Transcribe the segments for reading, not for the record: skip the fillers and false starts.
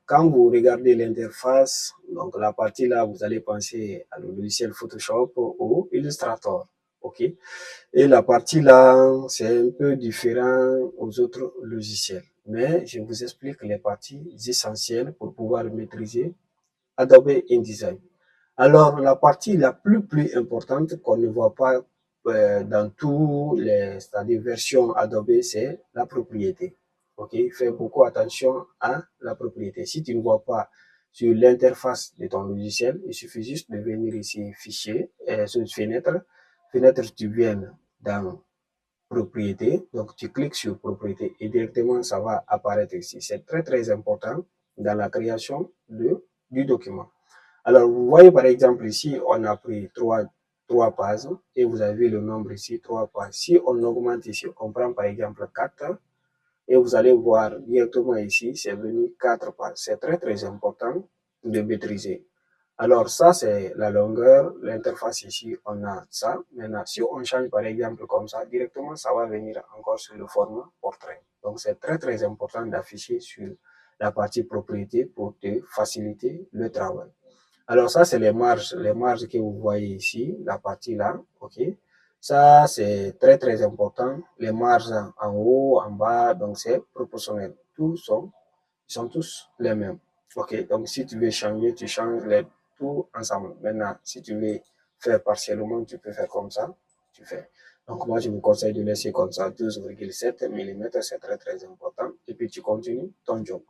Quand vous regardez l'interface, donc la partie là, vous allez penser à le logiciel Photoshop ou Illustrator. OK? Et la partie là, c'est un peu différent aux autres logiciels. Mais je vous explique les parties essentielles pour pouvoir maîtriser Adobe InDesign. Alors, la partie la plus importante qu'on ne voit pas dans tous les, c'est-à-dire versions Adobe, c'est la propriété. OK? Fais beaucoup attention à la propriété. Si tu ne vois pas sur l'interface de ton logiciel, il suffit juste de venir ici, fichier, sur fenêtre. Fenêtre, tu viens dans propriété. Donc, tu cliques sur propriété et directement, ça va apparaître ici. C'est très important dans la création du document. Alors, vous voyez par exemple ici, on a pris trois pages et vous avez le nombre ici, 3 pages. Si on augmente ici, on prend par exemple 4 et vous allez voir directement ici, c'est venu 4 pages. C'est très important de maîtriser. Alors, ça, c'est la longueur. L'interface ici, on a ça. Maintenant, si on change par exemple comme ça, directement, ça va venir encore sur le format portrait. Donc, c'est très important d'afficher sur la partie propriété pour te faciliter le travail. Alors ça, c'est les marges que vous voyez ici, la partie là, ok. Ça, c'est très important. Les marges en haut, en bas, donc c'est proportionnel. Ils sont tous les mêmes. Ok, donc si tu veux changer, tu changes les tout ensemble. Maintenant, si tu veux faire partiellement, tu peux faire comme ça, tu fais. Donc moi, je vous conseille de laisser comme ça 12,7 mm, c'est très important. Et puis tu continues ton job.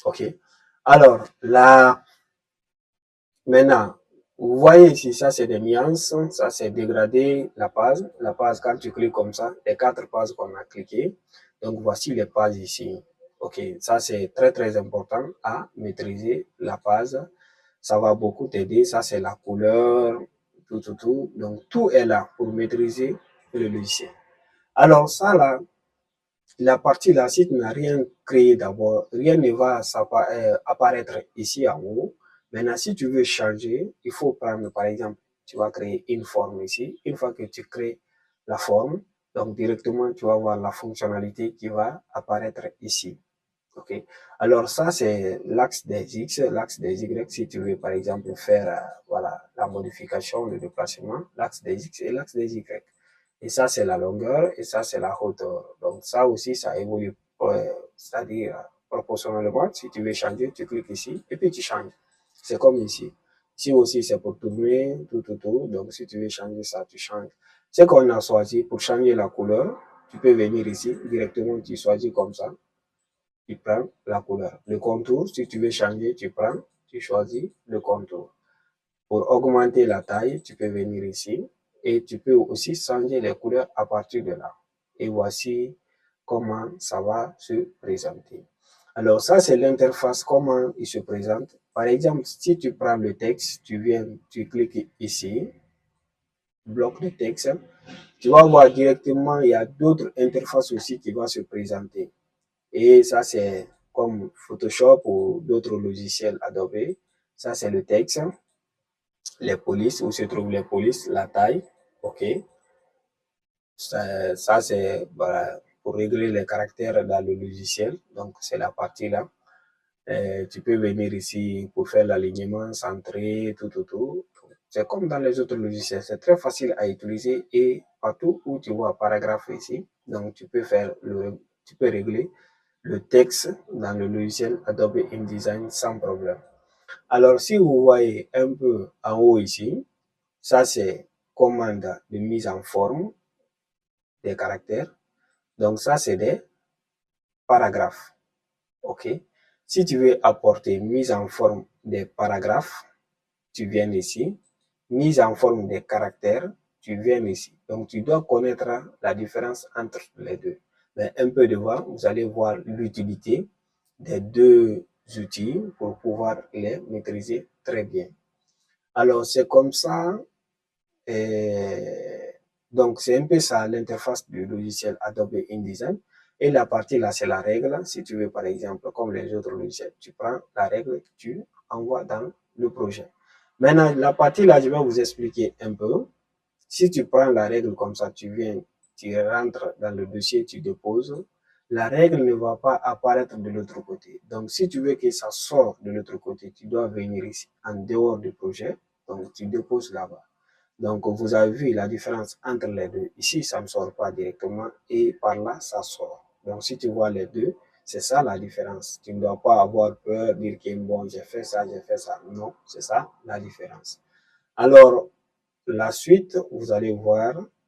Ok. Alors, là, maintenant, vous voyez ici, ça c'est des nuances, ça c'est dégradé la page. La page, quand tu cliques comme ça, les 4 pages qu'on a cliquées. Donc voici les pages ici. Ok, ça c'est très important à maîtriser la page. Ça va beaucoup t'aider. Ça c'est la couleur, tout. Donc tout est là pour maîtriser le logiciel. Alors ça là, la partie là, si tu n'as rien créé d'abord, rien ne va apparaître ici en haut. Maintenant, si tu veux changer, il faut prendre, par exemple, tu vas créer une forme ici. Une fois que tu crées la forme, donc directement, tu vas voir la fonctionnalité qui va apparaître ici. OK. Alors ça, c'est l'axe des X, l'axe des Y. Si tu veux, par exemple, faire voilà, la modification, le déplacement, l'axe des X et l'axe des Y. Et ça, c'est la longueur et ça, c'est la hauteur. Donc ça aussi, ça évolue, c'est-à-dire proportionnellement. Si tu veux changer, tu cliques ici et puis tu changes. C'est comme ici. Ici aussi, c'est pour tourner, tout. Donc si tu veux changer ça, tu changes. Ce qu'on a choisi pour changer la couleur, tu peux venir ici, directement, tu choisis comme ça. Tu prends la couleur. Le contour, si tu veux changer, tu choisis le contour. Pour augmenter la taille, tu peux venir ici et tu peux aussi changer les couleurs à partir de là. Et voici comment ça va se présenter. Alors ça, c'est l'interface, comment il se présente. Par exemple, si tu prends le texte, tu viens, tu cliques ici, bloc de texte, tu vas voir directement, il y a d'autres interfaces aussi qui vont se présenter. Et ça, c'est comme Photoshop ou d'autres logiciels Adobe. Ça, c'est le texte, les polices, où se trouvent les polices, la taille. OK. Ça c'est voilà, pour régler les caractères dans le logiciel. Donc, c'est la partie là. Tu peux venir ici pour faire l'alignement, centré, tout. C'est comme dans les autres logiciels. C'est très facile à utiliser et partout où tu vois paragraphe ici, donc tu peux régler le texte dans le logiciel Adobe InDesign sans problème. Alors, si vous voyez un peu en haut ici, ça c'est commande de mise en forme des caractères. Donc, ça c'est des paragraphes. OK? Si tu veux apporter mise en forme des paragraphes, tu viens ici. Mise en forme des caractères, tu viens ici. Donc, tu dois connaître la différence entre les deux. Mais un peu devant, vous allez voir l'utilité des deux outils pour pouvoir les maîtriser très bien. Alors, c'est comme ça. Donc, c'est un peu ça l'interface du logiciel Adobe InDesign. Et la partie là, c'est la règle. Si tu veux, par exemple, comme les autres logiciels, tu prends la règle que tu envoies dans le projet. Maintenant, la partie là, je vais vous expliquer un peu. Si tu prends la règle comme ça, tu viens, tu rentres dans le dossier, tu déposes. la règle ne va pas apparaître de l'autre côté. Donc, si tu veux que ça sorte de l'autre côté, tu dois venir ici, en dehors du projet. Donc, tu déposes là-bas. Donc, vous avez vu la différence entre les deux. Ici, ça ne sort pas directement et par là, ça sort. Donc, si tu vois les deux, c'est ça la différence. Tu ne dois pas avoir peur, dire que bon, j'ai fait ça, j'ai fait ça. Non, c'est ça la différence. Alors, la suite, vous allez voir